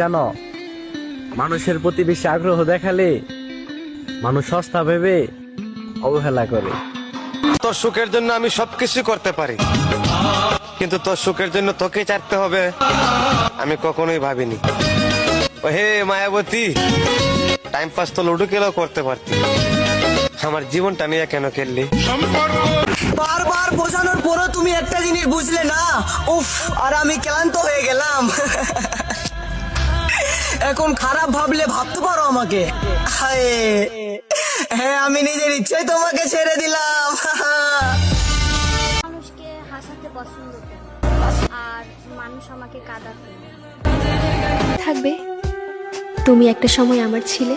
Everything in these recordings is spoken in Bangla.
জানো, মানুষের প্রতি বেশি আগ্রহ দেখালে মানুষ সস্তা ভেবে অবহেলা করে। তোর সুখের জন্য আমি সবকিছু করতে পারি, কিন্তু তোর সুখের জন্য তোকে চাইতে হবে আমি কখনোই ভাবিনি। ও হে মায়াবতী, টাইম পাস তো লুডো খেলেও করতে পারতি, আমার জীবনটা নিয়ে কেন খেললি? বারবার বোঝানোর পরও তুমি একটা জিনিস বুঝলে না। উফ, আর আমি ক্লান্ত হয়ে গেলাম। এখন খারাপ ভাবলে ভাবতে পারো আমাকে। হায়, হ্যাঁ, আমি নিজের ইচ্ছায় তোমাকে ছেড়ে দিলাম। মানুষকে হাসাতে পছন্দ করি, আর মানুষ আমাকে কাঁদাতে। থাকবে, তুমি একটা সময় আমার ছিলে।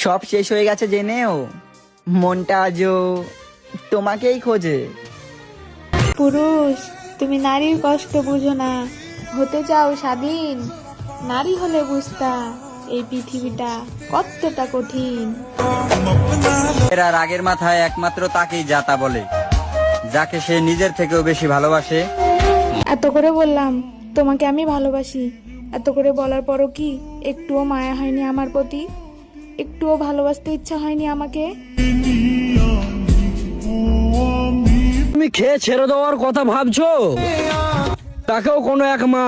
সব শেষ হয়ে গেছে জেনেও মনটা আজও তোমাকেই খোঁজে। পুরুষ, তুমি নারীর কষ্ট বুঝো না। হতে চাও স্বাধীন, নারী হলে বুঝতা এই পৃথিবীটা কতটা কঠিন। এরা রাগের মাথায় একমাত্র তাকেই যাতা বলে, যাকে সে নিজের থেকেও বেশি ভালোবাসে। এত করে বললাম তোমাকে আমি ভালোবাসি, এত করে বলার পরও কি একটুও মায়া হয়নি আমার প্রতি? একটুও ভালোবাসতে ইচ্ছা হয়নি আমাকে? তুমি খেয়ে ছেড়ে দেওয়ার কথা ভাবছো, তাকেও কোনো এক মা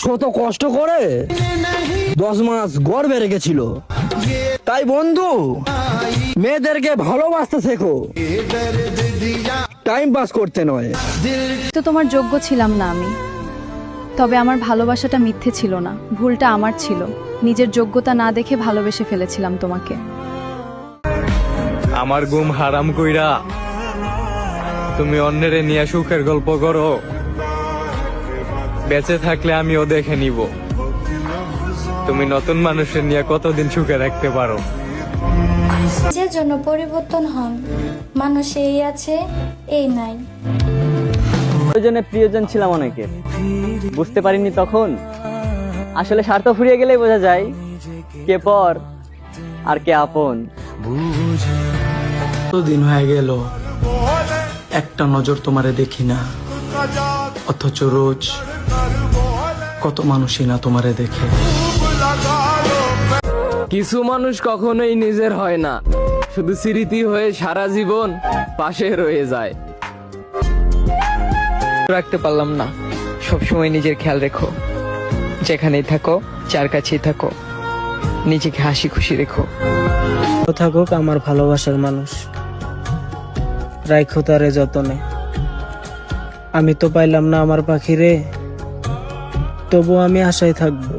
শত কষ্ট করে 10 মাস গর্ভে রেখেছিল। তাই বন্ধু, মেয়েদেরকে ভালোবাসতে শেখো, টাইম পাস করতে নয়। তো তোমার যোগ্য ছিলাম না আমি, তবে আমার ভালোবাসাটা মিথ্যে ছিল না, ভুলটা আমার ছিল। নিজের যোগ্যতা না দেখে ভালোবেসে ফেলেছিলাম তোমাকে। আমার ঘুম হারাম কইরা তুমি অন্যেরে নিয়ে সুখের গল্প করো। বেঁচে থাকলে আমিও দেখে নিব তুমি নতুন মানুষের নিয়ে কতদিন সুখে রাখতে পারো। যে জন্য পরিবর্তন হন, মানুষ এই আছে এই নাই। প্রয়োজনে প্রিয়জন ছিলাম অনেকের, বুঝতে পারিনি তখন। আসলে স্বার্থ ফুরিয়ে গেলেই বোঝা যায় কে পর আর কে আপন। দিন হয়ে গেল একটা নজর তোমারে দেখি না, অথচ রোজ কত মানুষই না তোমারে দেখে। কিছু মানুষ কখনোই নিজের হয় না, শুধু স্মৃতি হয়ে সারা জীবন পাশে রয়ে যায়। রাখতে পারলাম না, সবসময় নিজের খেয়াল রেখো, যেখানেই থাকো, যার কাছেই থাকো, নিজেকে হাসি খুশি রেখো। থাকুক আমার ভালোবাসার মানুষ, রাখো তারে যতনে। আমি তো পাইলাম না আমার পাখি রে, তবু আমি আশায় থাকবো,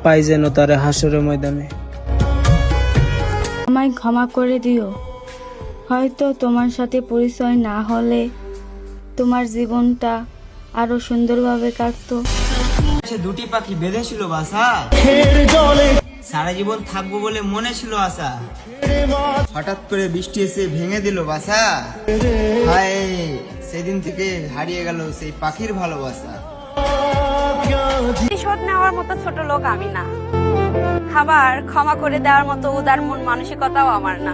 পাই যেন তারে হাসরের ময়দানে। আমায় ক্ষমা করে দিও, হয়তো তোমার সাথে পরিচয় না হলে তোমার জীবনটা আরো সুন্দরভাবে কাটতো। দুটি পাখি বেঁধেছিল বাসা, সারা জীবন থাকবো বলে মনে ছিল আশা, হঠাৎ করে বৃষ্টি এসে ভেঙে দিল বাসা। হায়, সেদিন থেকে হারিয়ে গেল সেই পাখির ভালোবাসা। প্রতিশোধ নেওয়ার মতো ছোট লোক আমি না, খাবার ক্ষমা করে দেওয়ার মতো উদার মন মানসিকতাও আমার না।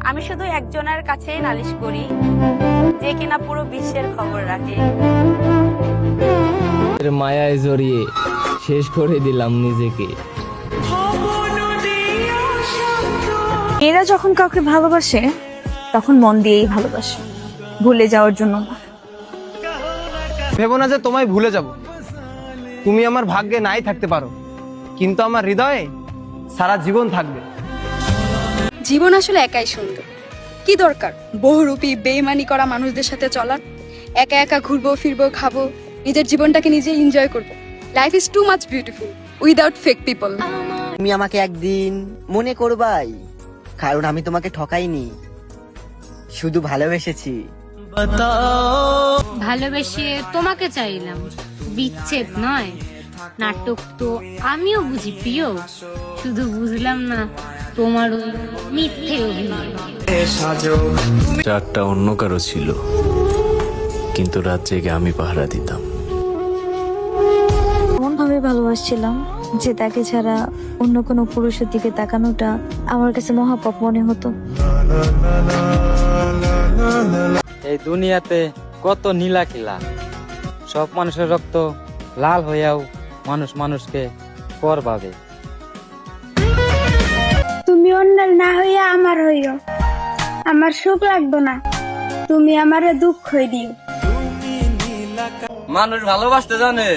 আমি শুধু একজনের কাছেই নালিশ করি, যে কিনা পুরো বিশ্বের খবর রাখে। মায়ায় জড়িয়ে শেষ করে দিলাম নিজেকে। এরা যখন কাউকে ভালোবাসে তখন মন দিয়েই ভালোবাসে, ভুলে যাওয়ার জন্য না। ভেবো না যে তোমায় ভুলে যাব, তুমি আমার ভাগ্যে নাই থাকতে পারো, কিন্তু আমার হৃদয়ে সারা জীবন থাকবে। জীবন আসলে একাই সুন্দর, কি দরকার বহুরূপী বেইমানি করা মানুষদের সাথে চলার? একা একা ঘুরবো ফিরবো, খাবো, নিজের জীবনটাকে নিজে এনজয় করবো। Life is too much beautiful without fake people. তুমি আমাকে একদিন মনে করবাই, কারণ আমি তোমাকে ঠকাইনি, শুধু ভালোবেসেছি। ভালোবেসে তোমাকে চাইলাম, বিচ্ছেদ নয়। নাটক তো আমিও বুঝি প্রিয়, শুধু বুঝলাম না তোমার ওই মিথ্যে অভিনয়। চারটা অন্য কারো ছিল, কিন্তু রাত জেগে আমি পাহারা দিতাম। এমন ভাবে ভালোবাসছিলাম যে তাকে ছাড়া অন্য কোনো পুরুষের দিকে তাকানোটা আমার কাছে মহাপাপ মনে হতো। এই দুনিয়াতে কত নীলা কিলা, সব মানুষের রক্ত লাল হইয়াও মানুষ মানুষকে পর ভাবে। তুমি অন্যের না হইয়া আমার হইও, আমার সুখ লাগতো না, তুমি আমারে দুঃখ দিও। মানুষ ভালোবাসতে জানে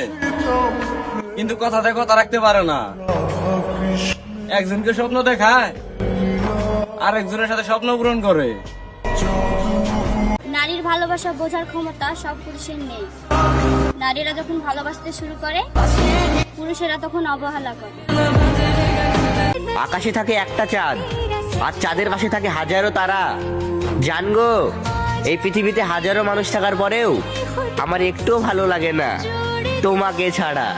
কিন্তু কথাতে কথা রাখতে পারে না। একজনকে স্বপ্ন দেখায় আর একজনের সাথে স্বপ্ন পূরণ করে। নারীর ভালোবাসা বোঝার ক্ষমতা সব পুরুষের নেই। নারীরা যখন ভালোবাসতে শুরু করে পুরুষেরা তখন অবহেলা করে। আকাশে থাকে একটা চাঁদ আর চাঁদের পাশে থাকে হাজারো তারা। জানগো, এই পৃথিবীতে হাজারো মানুষ থাকার পরেও আমার একটুও ভালো লাগে না তোমাকে ছাড়া।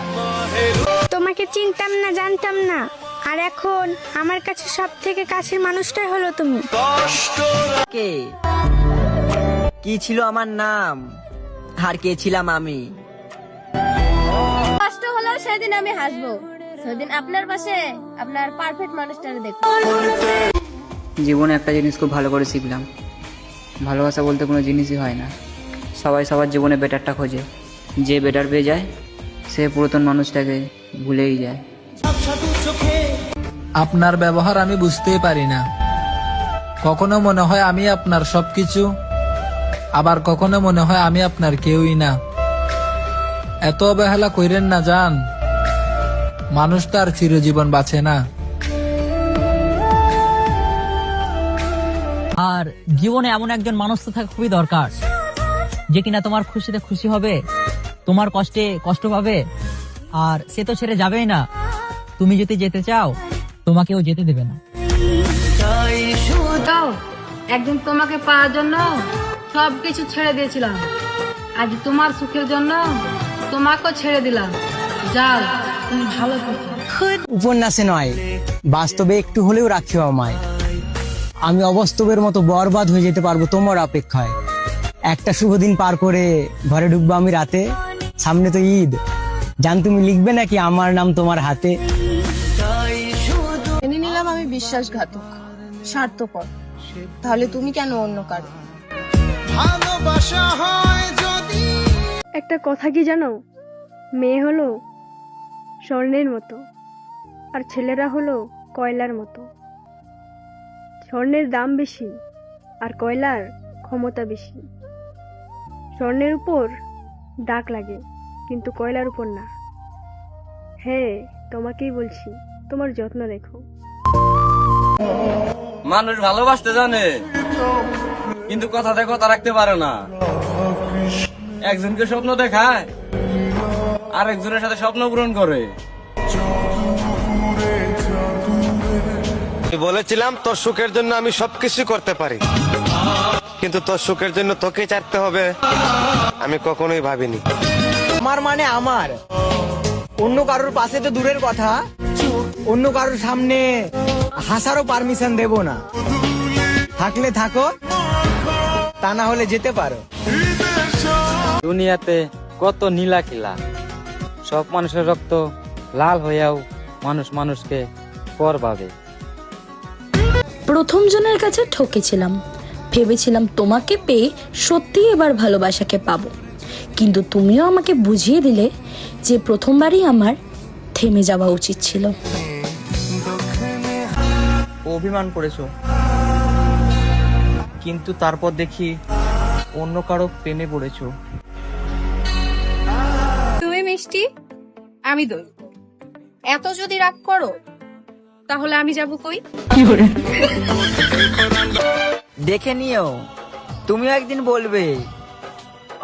তোমাকে চিনতাম না, জানতাম না, আর এখন আমার কাছে সব থেকে কাছের মানুষটাই হলো তুমি। কে কি ছিল আমার নাম আর কে ছিলাম আমি? কষ্ট হলেও সেদিন আমি হাসবো, সেদিন আপনার পাশে আপনার পারফেক্ট মানুষটাকে দেখবো। জীবনে একটা জিনিস খুব ভালো করে শিখলাম, ভালোবাসা বলতে কোনো জিনিসই হয় না। সবাই সবার জীবনে বেটারটা খোঁজে, যে বেটার পেয়ে যায় সে পুরাতন মানুষটাকে ভুলেই যায়। আপনার ব্যবহার আমি বুঝতেই পারি না। কখনো মনে হয় আমি আপনার সবকিছু, আবার কখনো মনে হয় আমি আপনার কেউই না। এত অবহেলা কইরেন না জান, মানুষ তো আর চিরজীবন বাঁচে না। আর জীবনে এমন একজন মানুষ তো থাকা খুবই দরকার, যে কিনা তোমার খুশিতে খুশি হবে, তোমার কষ্টে কষ্ট পাবে। আর সে তো ছেড়ে যাবেই না, তুমি যদি যেতে চাও তোমাকেও যেতে দেবে না। একদিন তোমাকে পাওয়ার জন্য সবকিছু ছেড়ে দিয়েছিলাম, আজ তোমার সুখের জন্য তোমাকেও ছেড়ে দিলাম। যাও, তুমি ভালো থাকো। উপন্যাসে নয়, বাস্তবে একটু হলেও রাখিও আমায়। আমি অবাস্তবের মতো বরবাদ হয়ে যেতে পারবো তোমার অপেক্ষায়। একটা শুভ দিন পার করে ঘরে ঢুকবো আমি রাতে, সামনে তো ঈদ, জান তুমি লিখবে নাকি আমার নাম তোমার হাতে? মেনে নিলাম আমি বিশ্বাসঘাতক, স্বার্থপর, তাহলে তুমি কেন অন্য কারো? একটা কথা কি জানো, মেয়ে হলো স্বর্ণের মতো আর ছেলেরা হলো কয়লার মতো। স্বর্ণের দাম বেশি আর কয়লার ক্ষমতা বেশি। স্বর্ণের উপর দাগ লাগে কিন্তু কয়লার উপর না। হ্যাঁ, তোমাকেই বলছি, তোমার যত্ন রেখো। মানুষ ভালোবাসতে জানে কিন্তু কথাতে কথা রাখতে পারে না। একজনকে স্বপ্ন দেখায় আর একজনের সাথে স্বপ্ন পূরণ করে। বলেছিলাম তোর সুখের জন্য আমি সবকিছু করতে পারি, কিন্তু তোর সুখের জন্য তোকে চাইতে হবে আমি কখনোই ভাবিনি। আমার মানে আমার, অন্য কারোর পাশে তো দূরের কথা, অন্য কারোর সামনে হাসারও পারমিশন দেব না। থাকলে থাকো, তা না হলে যেতে পারো। দুনিয়াতে কত নীলা কিলা, সব মানুষের রক্ত লাল হইয়াও মানুষ মানুষকে পর ভাবে। প্রথম জনের কাছে ঠকেছিলাম, ভেবেছিলাম তোমাকে পেয়ে সত্যি এবার ভালোবাসাকে পাবো, কিন্তু তুমিও আমাকে বুঝিয়ে দিলে যে প্রথমবারই আমার থেমে যাওয়া উচিত ছিল। অভিমান করেছো, কিন্তু তারপর দেখি অন্য কারো প্রেমে পড়েছো। তুমি মিষ্টি, আমি দই। এত যদি রাগ করো তাহলে আমি যাব কই? দেখে নিও, তুমিও একদিন বলবে,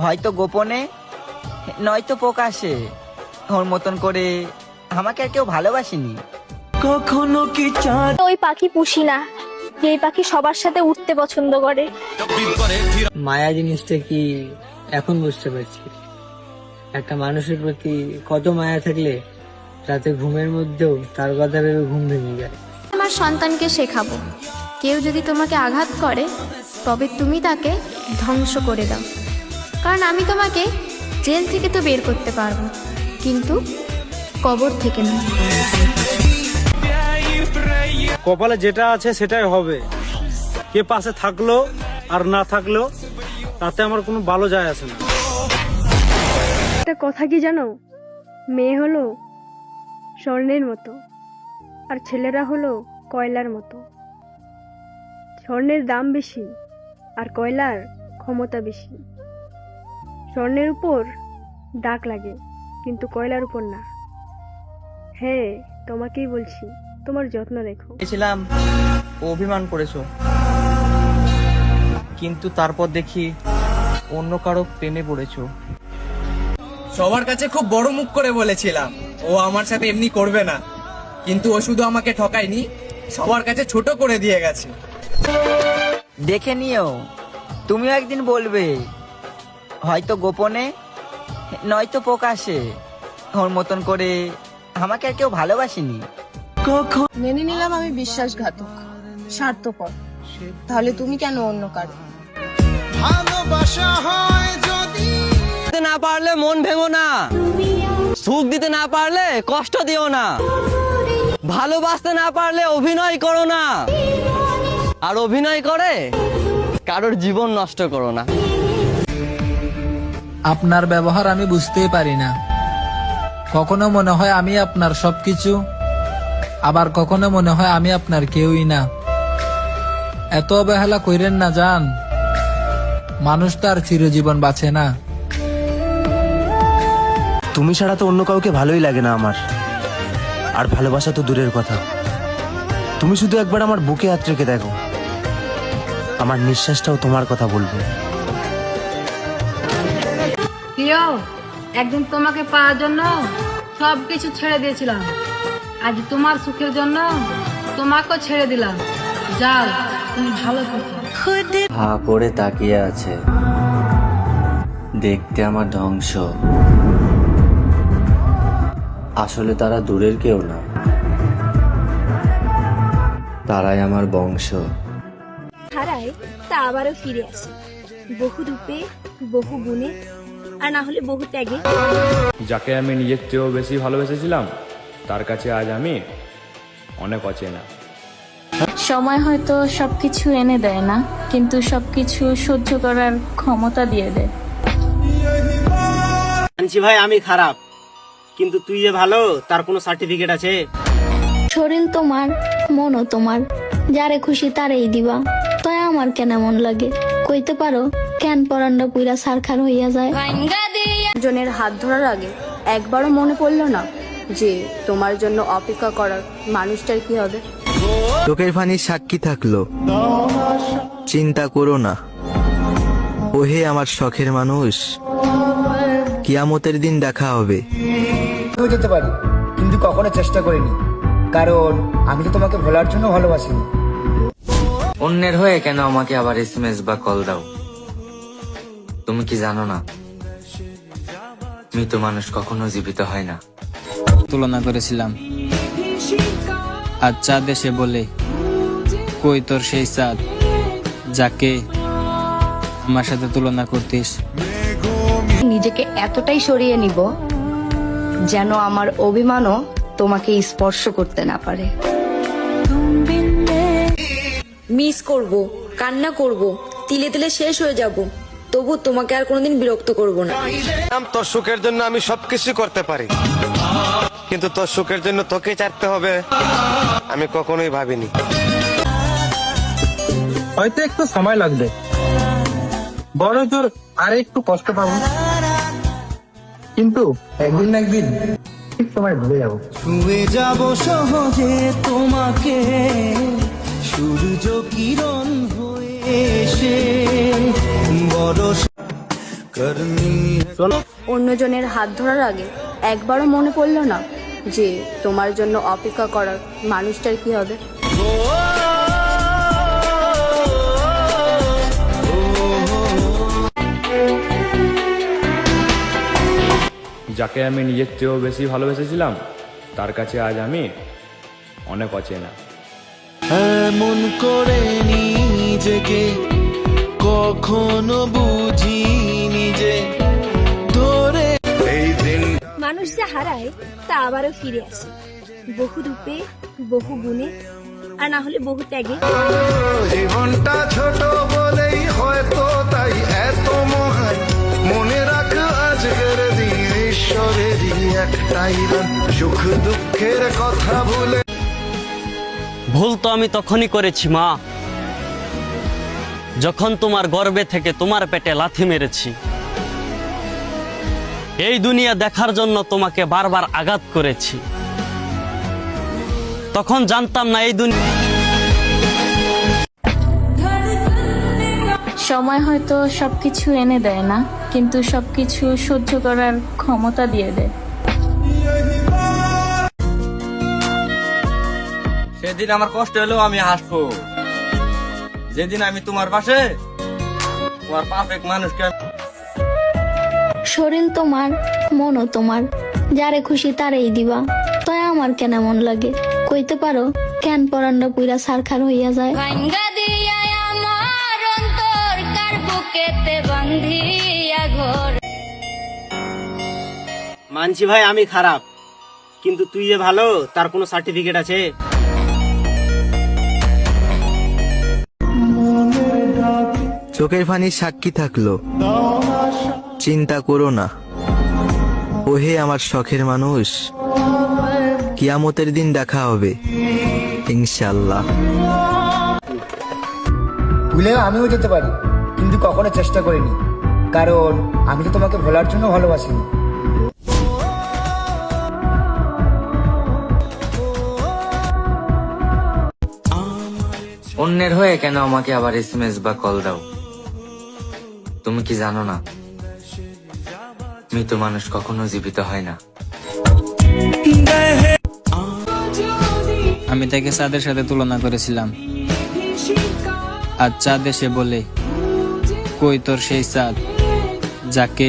হয়তো গোপনে নয়তো প্রকাশে, ওর মতন করে আমাকে আর কেউ ভালোবাসেনি। কখনো কি চাঁদ ওই পাখি পুষি না, যে পাখি সবার সাথে উঠতে পছন্দ করে। মায়া জিনিসটা কি এখন বুঝতে পারছি। একটা মানুষের প্রতি কত মায়া থাকলে রাতে ঘুমের মধ্যেও তার কথা ভেবে ঘুম ভেঙে যায়। আমার সন্তানকে শেখাবো, কেউ যদি তোমাকে আঘাত করে তবে তুমি তাকে ধ্বংস করে দাও, কারণ আমি তোমাকে জেল থেকে তো বের করতে পারবো, কিন্তু কবর থেকে না। কপালে যেটা আছে সেটাই হবে, কে পাশে থাকলো আর না থাকলো তাতে আমার কোনো ভালো যায় আসে না। একটা একটা কথা কি জানো, মেয়ে হলো স্বর্ণের মতো আর ছেলেরা হলো কয়লার মতো। স্বর্ণের দাম বেশি আর কয়লার ক্ষমতা বেশি। স্বর্ণের উপর দাগ লাগে কিন্তু কয়লার উপর না। হ্যাঁ, তোমাকেই বলছি, তোমার যত্ন রেখো। ছিলাম অভিমান করেছো, কিন্তু তারপর দেখি অন্য কারো প্রেমে পড়েছো। সবার কাছে খুব বড় মুখ করে বলেছিলাম ও আমার সাথে এমনি করবে না, কিন্তু ও শুধু আমাকে ঠকায়নি, সবার কাছে ছোট করে দিয়ে গেছে। দেখে নিও, তুমিও একদিন বলবে, হয়তো গোপনে নয়তো প্রকাশে, ওর মতন করে আমাকে আর কেউ ভালোবাসেনি। মেনে নিলাম আমি বিশ্বাসঘাতক, স্বার্থপর, তাহলে তুমি কেন অন্য কারো? ভালোবাসা হয় যদি না পারলে মন ভেঙো না, সুখ দিতে না পারলে কষ্ট দিও না, ভালোবাসতে না পারলে অভিনয় করো না, আর অভিনয় করে কারোর জীবন নষ্ট করো না। আপনার ব্যবহার আমি বুঝতেই পারি না। কখনো মনে হয় আমি আপনার সবকিছু, আবার কখনো মনে হয় আমি আপনার কেউই না। এত অবহেলা কইরেন না জান, মানুষ তার চিরজীবন বাঁচে না। তুমি ছাড়া তো অন্য কাউকে ভালোই লাগে না আমার, আর ভালোবাসা তো দূরের কথা। তুমি শুধু একবার আমার বুকে হাত রেখে দেখো, আমার নিঃশ্বাসটাও তোমার কথা বলবে। প্রিয়, একদিন তোমাকে পাওয়ার জন্য সবকিছু ছেড়ে দিয়েছিলাম, আজ তোমার সুখের জন্য তোমাকেও ছেড়ে দিলাম। যাও, তুমি ভালো থাকো। হা করে তাকিয়ে আছে, দেখতে আমার ধ্বংস, আসলে তারা দূরের কেউ না, তারাই আমার বংশ। হারায় তা আবারও ফিরে আসে, বহু রূপে, বহু গুণে, আর না হলে বহু ত্যাগে। যাকে আমি নিজের চেয়েও বেশি ভালোবেসেছিলাম, তার কাছে আজ আমি অনেক অচেনা। সময় হয়তো সবকিছু এনে দেয় না, কিন্তু সবকিছু সহ্য করার ক্ষমতা দিয়ে দেয়। জানছি ভাই আমি খারাপ, কিন্তু তুই যে ভালো তার কোনো সার্টিফিকেট আছে? শরীর তোমার, মনও তোমার, যারে খুশি তারেই দিবা। তাই আমার কেন এমন লাগে কইতে পারো? কেন পরান্ডা পুইরা সারখার হইয়া যায়? জনের হাত ধরার আগে একবারও মনে পড়লো না যে তোমার জন্য অপেক্ষা করার মানুষটার কি হবে? চোখের পানির সাক্ষী থাকলো, চিন্তা করো না ওহে আমার শখের মানুষ, কিয়ামতের দিন দেখা হবে। যেতে পারি, কিন্তু কখনো চেষ্টা করিনি, কারণ আমি তো তোমাকে ভোলার জন্য ভালোবাসি। অন্যের হয়ে কেন আমাকে আবার এসএমএস বা কল দাও? তুমি কি জানো না, মৃত মানুষ কখনো জীবিত হয় না। তুলনা করেছিলাম, আর চাঁদ এসে বলে, কই তোর সেই চাঁদ যাকে আমার সাথে তুলনা করতিস? নিজেকে এতটাই সরিয়ে নিব যেন আমার অভিমানও তোমাকে স্পর্শ করতে না পারে। মিস করব, কান্না করব, তিলে তিলে শেষ হয়ে যাব, তবু তোমাকে আর কোনোদিন বিরক্ত করব না। তোর সুখের জন্য আমি সবকিছু করতে পারি, কিন্তু তোর সুখের জন্য তোকে চাইতে হবে আমি কখনোই ভাবিনি। হয়তো একটু সময় লাগবে, বড় জোর আর একটু কষ্ট পাবো, কিন্তু একদিন না একদিন ঠিক সময় ভুলে যাবো। ছুঁয়ে যাব সহজে তোমাকে, সূর্য কিরণ হয়ে এসে বড় অন্যজনের হাত ধরার আগে একবারও মনে পড়লো না যে তোমার জন্য অপেক্ষা করার মানুষটার কি হবে? যাকে আমি নিজের চেয়েও বেশি ভালোবেসেছিলাম, তার কাছে আজ আমি অনেক অচেনা। এমন করে নিজেকে কখনো বুঝিনি যে ধরে এই দিন। মানুষ যা হারায় তা আবারও ফিরে আসে, বহু রূপে, বহু গুণে, আর না হলে বহু ত্যাগে। জীবনটা ছোট বলেই হয়তো তাই এত মহান, মনে রাখ আজকের দিনে ভুল তো আমি তখনই করেছি মা, যখন তোমার গর্ভে থেকে তোমার পেটে লাথি মেরেছি। এই দুনিয়া দেখার জন্য তোমাকে বারবার আঘাত করেছি। তখন জানতাম না এই দুনিয়া। সময় হয়তো সবকিছু এনে দেয় না, কিন্তু সবকিছু সহ্য করার ক্ষমতা দিয়ে দেয়। সেদিন আমার কষ্ট হলেও আমি হাসবো, যেদিন আমি তোমার পাশে তোমার পারফেক্ট মানুষকে। শরীর তোমার, মনও তোমার, যারে খুশি তারেই দিবা। তাই আমার কেন মন লাগে কইতে পারো? কেন পরান্ডা পুইরা সারখার হইয়া যায়? মানছি ভাই আমি খারাপ, কিন্তু তুই যে ভালো তার কোনো সার্টিফিকেট আছে? চোখের পানির সাক্ষী থাকলো, চিন্তা করো না ওহে আমার শখের মানুষ, কিয়ামতের দিন দেখা হবে ইনশাল্লাহ। ভুলেও আমিও যেতে পারি, কিন্তু কখনো চেষ্টা করিনি, কারণ আমি তো তোমাকে ভোলার জন্য ভালোবাসিনি। অন্যের হয়ে কেন আমাকে আবার এসএমএস বা কল দাও? তুমি কি জানো না মৃত মানুষ কখনো জীবিত হয় না? আমি তাকে চাঁদের সাথে তুলনা করেছিলাম, আর চাঁদ এসে বলে, কই তোর সেই চাঁদ যাকে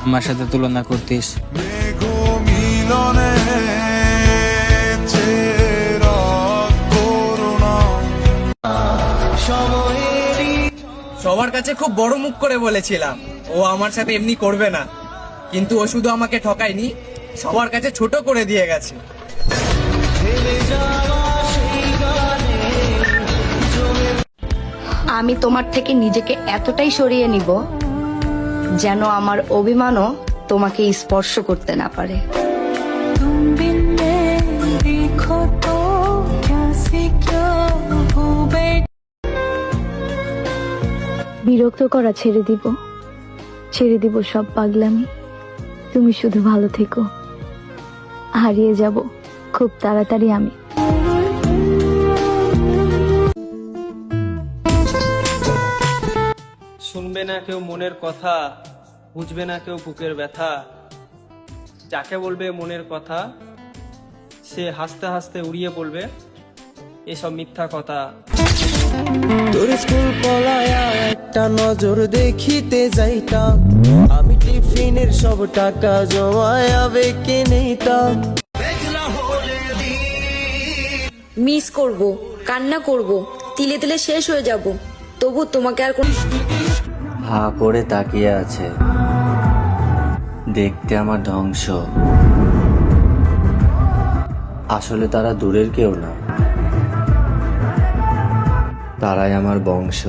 আমার সাথে তুলনা করতিস? সবার কাছে খুব বড় মুখ করে বলেছিলাম ও আমার সাথে এমনি করবে না, কিন্তু ও শুধু আমাকে ঠকায়নি, সবার কাছে ছোট করে দিয়ে গেছে। আমি তোমার থেকে নিজেকে এতটাই সরিয়ে নিব যেন আমার অভিমানও তোমাকে স্পর্শ করতে না পারে। বিরক্ত করা ছেড়ে দিব সব পাগলামি। তুমি শুধু ভালো থেকো, হারিয়ে যাব খুব তাড়াতাড়ি আমি। শুনবে না কেউ মনের কথা, বুঝবে না কেউ বুকের ব্যথা। যাকে বলবে মনের কথা, সে হাসতে হাসতে উড়িয়ে বলবে এসব মিথ্যা কথা। তোর স্কুল পলায়া একটা নজর দেখিতে যাইতাম, আমি টিফিনের সব টাকা জমায়া বেকে নিতাম। মিস করব, কান্না করব, তিলে তিলে শেষ হয়ে যাব, তবু তোমাকে আর কোন। হা পড়ে তাকিয়ে আছে, দেখতে আমার ধ্বংস, আসলে তারা দূরের কেউ না, তারাই আমার বংশ।